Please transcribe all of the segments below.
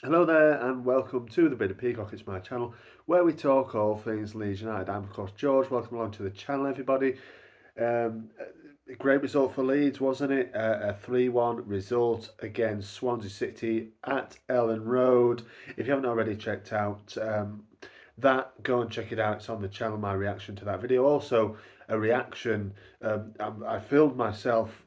Hello there and welcome to the Bit of Peacock. It's my channel where we talk all things Leeds United. I'm of course George. Welcome along to the channel, everybody. A great result for Leeds, wasn't it? A 3-1 result against Swansea City at Ellen Road. If you haven't already checked out that, go and check it out. It's on the channel. My reaction to that video. Also, a reaction. I filmed myself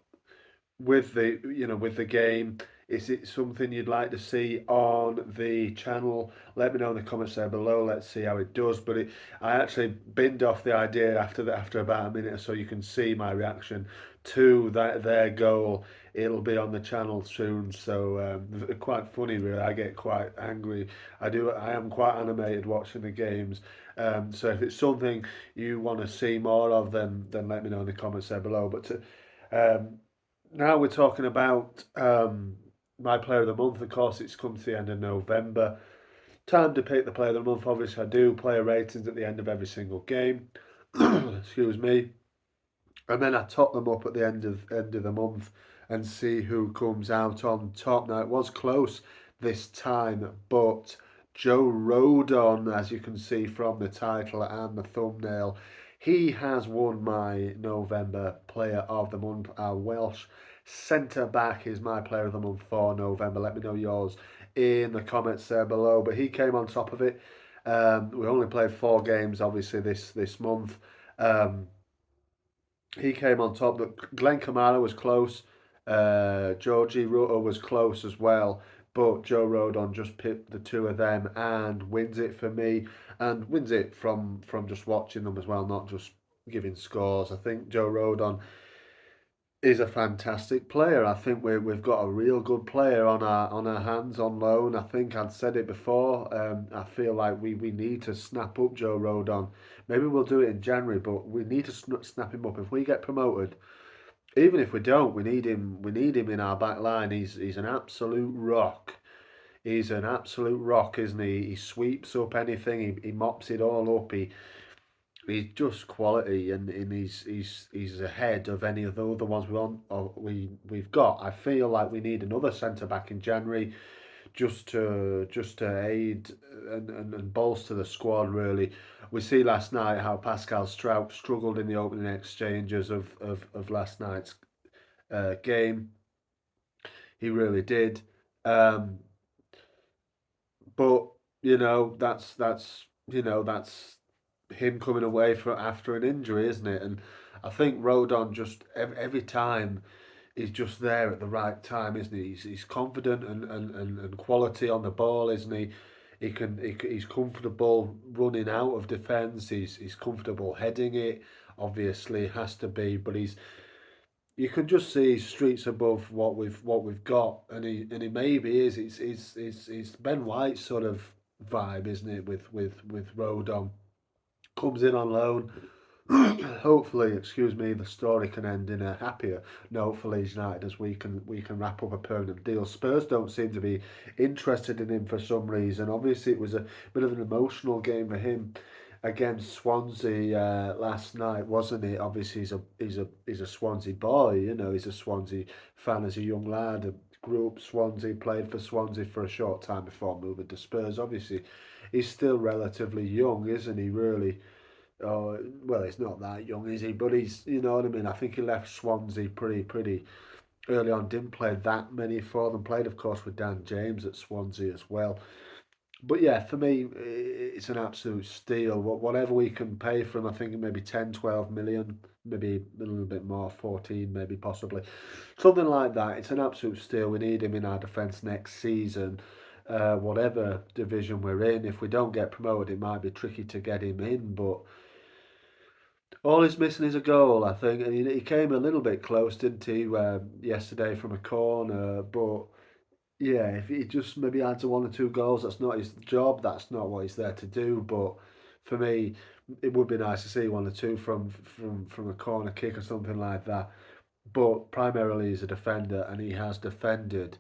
with the game. Is it something you'd like to see on the channel? Let me know in the comments there below. Let's see how it does. But I actually binned off the idea after about a minute or so. You can see my reaction to their goal. It'll be on the channel soon. So quite funny, really. I get quite angry. I am quite animated watching the games. So if it's something you want to see more of, then let me know in the comments there below. Um, Now we're talking about my player of the month. Of course, it's come to the end of November. Time to pick the player of the month. Obviously, I do player ratings at the end of every single game. Excuse me. And then I top them up at the end of the month and see who comes out on top. Now it was close this time, but Joe Rodon, as you can see from the title and the thumbnail, he has won my November Player of the Month. Our Welsh centre back is my Player of the Month for November. Let me know yours in the comments there below. But he came on top of it. We only played 4 games, obviously this month. He came on top. But Glenn Kamara was close. Georgie Rutter was close as well. But Joe Rodon just picked the two of them and wins it for me. And wins it from just watching them as well, not just giving scores. I think Joe Rodon is a fantastic player. I think we've got a real good player on our hands on loan. I think I'd said it before. I feel like we need to snap up Joe Rodon. Maybe we'll do it in January, but we need to snap him up. If we get promoted, even if we don't, we need him. We need him in our back line. He's an absolute rock. He's an absolute rock, isn't he? He sweeps up anything. He mops it all up. He's just quality, and he's ahead of any of the other ones we've got. I feel like we need another centre back in January, just to aid and bolster the squad. Really, we see last night how Pascal Strout struggled in the opening exchanges of last night's game. He really did. Um, but that's him coming away for after an injury, isn't it? And I think Rodon just every time he's just there at the right time, isn't he? He's confident and quality on the ball, isn't he? He's comfortable running out of defence. He's comfortable heading it. Obviously, has to be, but you can just see streets above what we've got, and he maybe is. It's Ben White's sort of vibe, isn't it? With Rodon comes in on loan. Hopefully, excuse me, the story can end in a happier note for Leeds United as we can wrap up a permanent deal. Spurs don't seem to be interested in him for some reason. Obviously, it was a bit of an emotional game for him against Swansea last night, wasn't it? Obviously, he's a Swansea boy. He's a Swansea fan as a young lad. Grew up Swansea, played for Swansea for a short time before moving to Spurs. Obviously, he's still relatively young, isn't he? Really. Oh, well, he's not that young, is he? But you know what I mean. I think he left Swansea pretty early on. Didn't play that many for them. Played, of course, with Dan James at Swansea as well. But yeah, for me, it's an absolute steal. Whatever we can pay for him, I think maybe 10, 12 million, maybe a little bit more, 14, maybe possibly. Something like that. It's an absolute steal. We need him in our defence next season. Whatever division we're in, if we don't get promoted, it might be tricky to get him in. But all he's missing is a goal, I think. And he came a little bit close, didn't he, yesterday from a corner. But yeah, if he just maybe adds a 1 or 2 goals, that's not his job. That's not what he's there to do. But for me, it would be nice to see 1 or 2 from a corner kick or something like that. But primarily he's a defender, and he has defended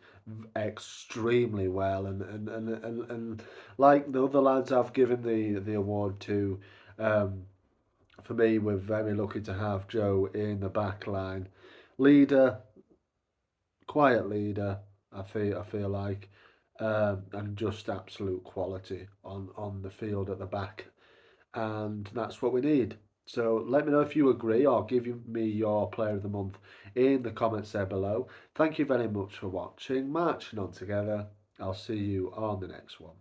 extremely well. And like the other lads I've given the award to, um, for me, we're very lucky to have Joe in the back line. Leader, quiet leader, I feel like. and just absolute quality on the field at the back. And that's what we need. So let me know if you agree or give me your player of the month in the comments there below. Thank you very much for watching. Marching on together. I'll see you on the next one.